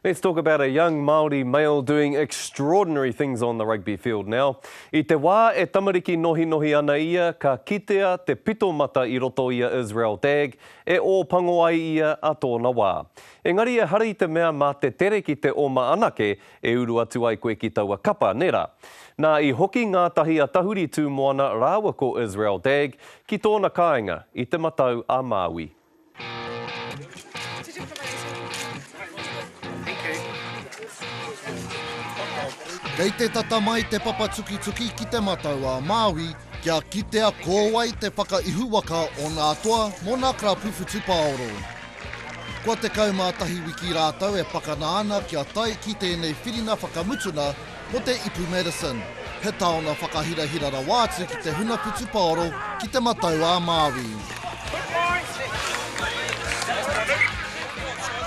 Let's talk about a young Māori male doing extraordinary things on the rugby field now. I te wā e tamariki nohi ana ia, ka kitea te pito mata I roto ia Israel Dagg, e o pango ai ia a tōna wā. Engari e hari te mea mā te tere ki te oma anake e uru atu ai koe ki taua kapa, nera. Nā I hoki ngā tahi a tahuri tū moana rāua ko Israel Dagg ki tōna kāinga I te matau a Māui. Kei te tata mai te papa tuki ki te matau a Māui, kia kitea kōwai te whakaihu waka o nā toa mō nā krapufu tupaoro. Kua te kaumātahi wiki rātau e whakana ana kia tai ki tēnei whirina whakamutuna mo te ipu medicine. He taona whakahirahirara wātu ki te huna putupaoro ki te matau a Māui.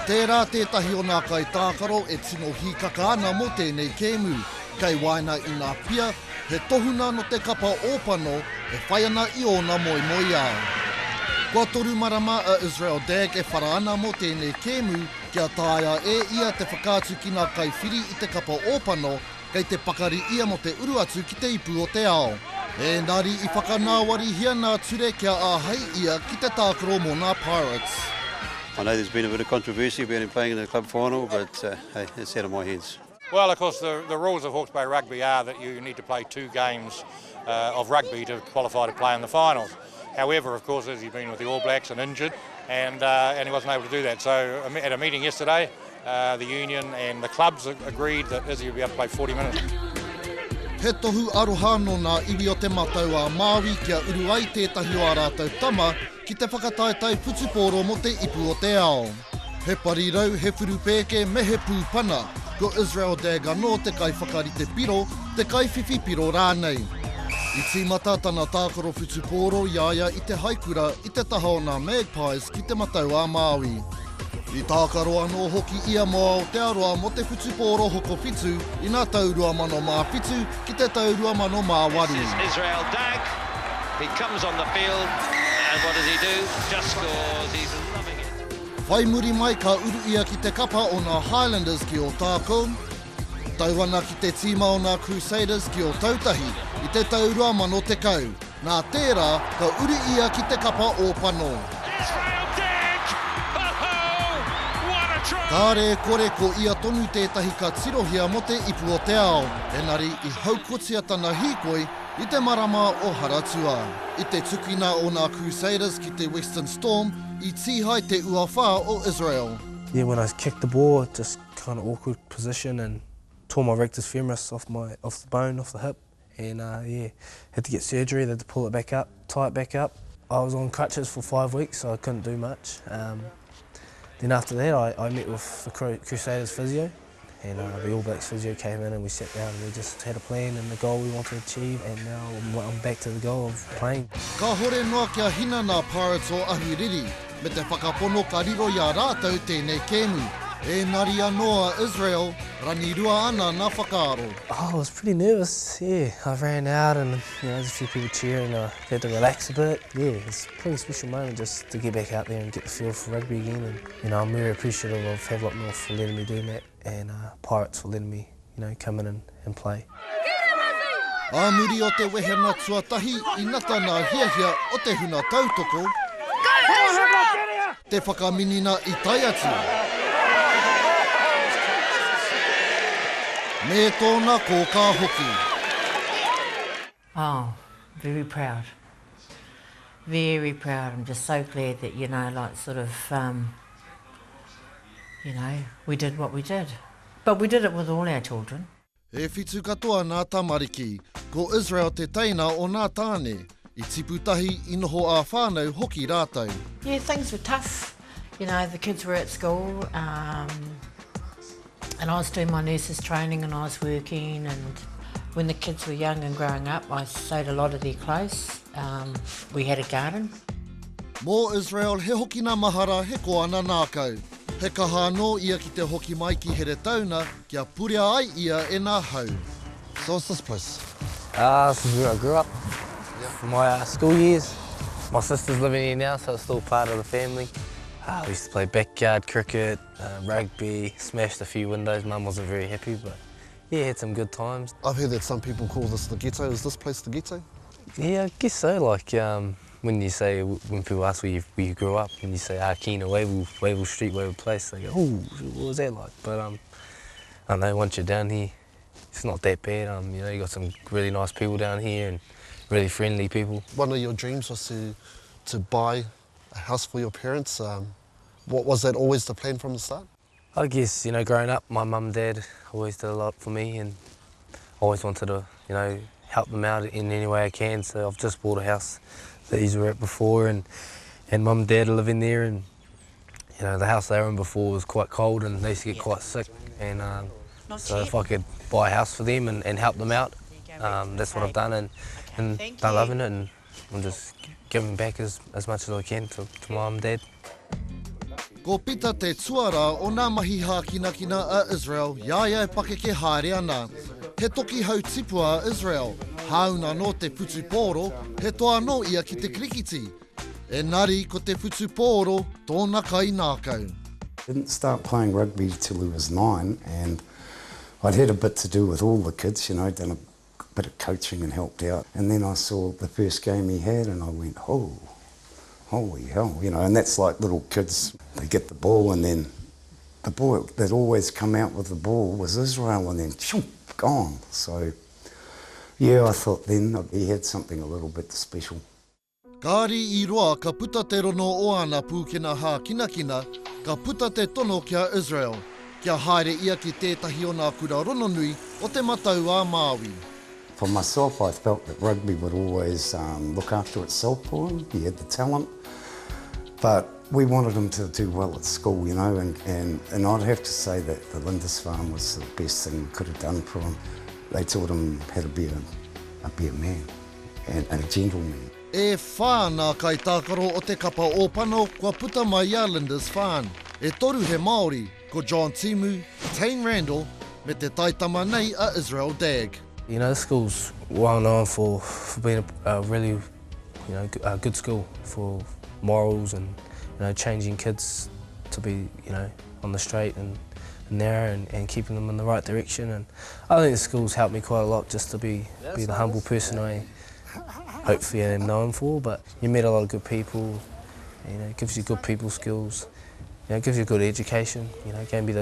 Tērā tētahi o nā kai tākaro e tino hikaka ana mo tēnei kēmu. Kei waina I ngā pia, he tohuna no te kapa ōpano e whai ana I ona moi ao. Kua toru marama a Israel Dagg e whara ana mo tēnei kēmu kia tāia e ia te whakātu ki ngā kai whiri I te kapa ōpano kei te pakari ia mo te uru atu ki te ipu o te ao. Engari I whakanāwari hia nā ture kia āhei ia ki te tākaro mō nā Pirates. I know there's been a bit of controversy about him playing in the club final, but hey, it's out of my hands. Well, of course, the rules of Hawke's Bay Rugby are that you need to play 2 games of rugby to qualify to play in the finals. However, of course, as he's been with the All Blacks and injured, and he wasn't able to do that. So at a meeting yesterday, the union and the clubs agreed that Izzy would be able to play 40 minutes. He tohu aroha no nā iwi o te matau a Māui kia uru ai tētahi o a rātou tama ki te whakataetai putupōro mo te ipu o te ao. He parirau, he whurupēke me he pūpana, ko Israel Dagg anō te kai whakarite piro, te kai whiwhi piro rānei. I tīmata tana tākaro putupōro iaia I te haikura I te taha o nā Magpies ki te matau a Māui. I tākaro anō hoki ia moa o te aroa mo te putupōro hoko whitu I nā taurua mano mā whitu ki te taurua mano mā waru. This is Israel Dagg. He comes on the field and what does he do? Just scores. He's loving it. Whai muri mai ka uru ia ki te kapa o nā Highlanders ki o tākou. Tauana ki te tīma o nā Crusaders ki o tautahi I te taurua mano te kau. Nā tērā ka uru ia ki te kapa o pano. Kāre kore ko ia tonu tētahi ka tirohia mo te ipu o te ao. Engari I haukotia tana hīkoi I te marama o Haratua. I te tukina o nā Crusaders ki te Western Storm I tihai te uawha o Israel. Yeah, when I kicked the ball, just kind of awkward position and tore my rectus femoris off the bone, off the hip. And yeah, had to get surgery, they had to pull it back up, tie it back up. I was on crutches for 5 weeks, so I couldn't do much. Then after that, I met with the Crusaders physio, and the All Blacks physio came in and we sat down and we just had a plan and the goal we wanted to achieve, and now I'm back to the goal of playing. Ka hore noa kia hina nā Pirates o Ahiriri, me te whakapono ka riro ia rātau tēnei kēmu. Engari anō Israel, ranirua ana nā whakaaro. Oh, I was pretty nervous, yeah. I ran out and there's a few people cheering, I had to relax a bit. Yeah, it's a pretty special moment just to get back out there and get the feel for rugby again. And I'm very appreciative of Havelock North for letting me do that, and Pirates for letting me, come in and play. A muri o te wehena tuatahi I nata nā hiahia o te huna tautoko. Te whakaminina I tai atu. Me tōna ko ka hoki. Oh, very proud. Very proud. I'm just so glad that, we did what we did. But we did it with all our children. E whitu katoa nā tamariki, ko Israel te teina o nā tāne, I tiputahi I noho a whānau hoki rātau. Yeah, things were tough. The kids were at school, and I was doing my nurses training and I was working, and when the kids were young and growing up, I sewed a lot of their clothes. We had a garden. Mō Israel he hoki nā mahara he ko ana nākau. He kaha anō ia ki te hoki mai ki here tauna, kia purea ai ia e nā hau. So what's this place? This is where I grew up. For my school years. My sister's living here now, so it's still part of the family. We used to play backyard cricket, rugby, smashed a few windows. Mum wasn't very happy, but yeah, had some good times. I've heard that some people call this the ghetto. Is this place the ghetto? Yeah, I guess so. Like when people ask where you grew up, when you say Kina, Wavell Street, Wavell Place, they go, oh, what was that like? But I don't know, once you're down here, it's not that bad. You know, you got some really nice people down here and really friendly people. One of your dreams was to buy a house for your parents. What was that always the plan from the start? I guess, you know, growing up, my mum and dad always did a lot for me and always wanted to, you know, help them out in any way I can. So I've just bought a house that you were at before and mum and dad are living there, and you know, the house they were in before was quite cold and they used to get quite sick, and so if I could buy a house for them and help them out, that's what I've done, and they're loving it, and I'm just giving back as much as I can to mum and dad. Ko pita te tuara o nā mahi hākinakina a Israel, iaia e pake ke haere ana. He toki hau tipua a Israel, hauna no te putu pōro, he toa no ia ki te krikiti. E nari ko te putu pōro, tōna kai nākau. Didn't start playing rugby till he was 9, and I'd had a bit to do with all the kids, you know, done a bit of coaching and helped out. And then I saw the first game he had and I went, oh, holy hell, you know, and that's like little kids, they get the ball and then the boy that always come out with the ball was Israel, and then shoom, gone. So yeah, I thought then he had something a little bit special. Kāri I roa ka puta te rono o ana pūkena hākinakina, ka puta te tono kia Israel, kia haere ia ki tētahi o nā kura rono nui o te matau a Māui. For myself, I felt that rugby would always look after itself for him. He had the talent, but we wanted him to do well at school, you know, and I'd have to say that the Lindisfarne was the best thing we could have done for him. They taught him how to be a man and a gentleman. E whānā kai tākaro o te kapa ōpano kua puta mai a Lindisfarne. E toru he Māori, ko John Timu, Tane Randall, me te taitama nei a Israel Dagg. You know, the school's well known for being a really, you know, a good school for morals and, you know, changing kids to be, you know, on the straight and narrow and keeping them in the right direction. And I think the school's helped me quite a lot just to be the humble person I hopefully am known for. But you meet a lot of good people, you know, it gives you good people skills, you know, it gives you a good education, you know, it gave me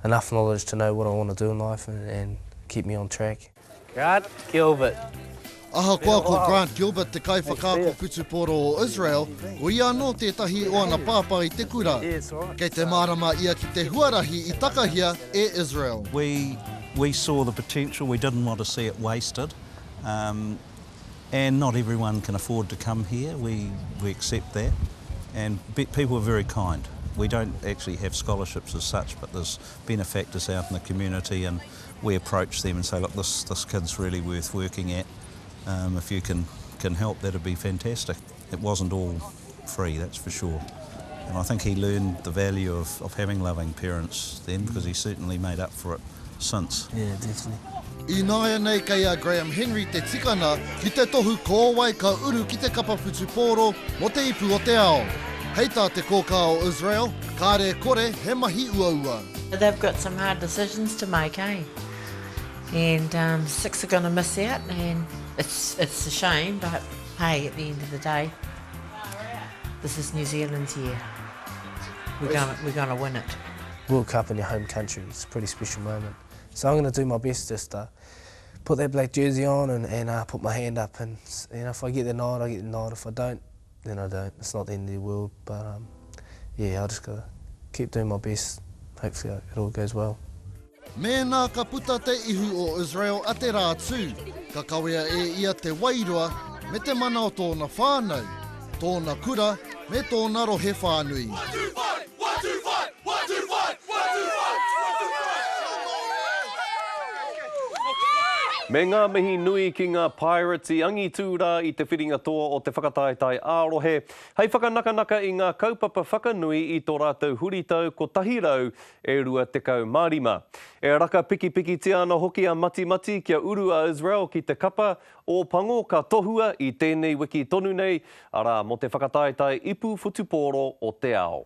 enough knowledge to know what I want to do in life and keep me on track. Grant Gilbert. Aha koa ko Grant Gilbert, te kai whakaako putuporo o Israel, ko ia no tētahi o ana pāpā I te kura. Kei te marama ia ki te huarahi I takahia e Israel. We saw the potential, we didn't want to see it wasted, and not everyone can afford to come here, we accept that, and people are very kind. We don't actually have scholarships as such, but there's benefactors out in the community, and we approach them and say, look, this kid's really worth working at. If you can help, that'd be fantastic. It wasn't all free, that's for sure. And I think he learned the value of having loving parents then, because he certainly made up for it since. Yeah, definitely. I nāia nei kei a Graham Henry te tikana ki te tohu kōwai ka uru ki te kapa putupōro mo te ipu o te ao. Hei tā te kōkā o Israel, kāre kore he mahi ua. They've got some hard decisions to make, eh? And 6 are going to miss out, and it's a shame, but hey, at the end of the day, this is New Zealand's year. We're going to win it. World Cup in your home country, it's a pretty special moment. So I'm going to do my best just to put that black jersey on and put my hand up, and you know, if I get the nod, I get the nod. If I don't, then I don't. It's not the end of the world, but yeah, I just got to keep doing my best. Hopefully it all goes well. Mēnā ka puta te ihu o Israel a te rā tū, ka kawea e ia te wairua me te mana o tōna whānau, tōna kura me tōna rohe whānui. 1, 2, 5, 1, 2, 5, 1, 2, 5, 1, 2, 5, 1, 2, 5. Me ngā mihi nui ki ngā Pirates I angi tūrā I te whiringa toa o te whakataetai ārohe. Hei whakanakanaka I ngā kaupapa whakanui I tō rātou huritau ko tahirau e rua tekau mārima. E raka piki tiana hoki a mati kia uru a Israel ki te kapa o pango ka tohua I tēnei wiki tonu nei, ara mo te whakataetai ipu whutupōro o te ao.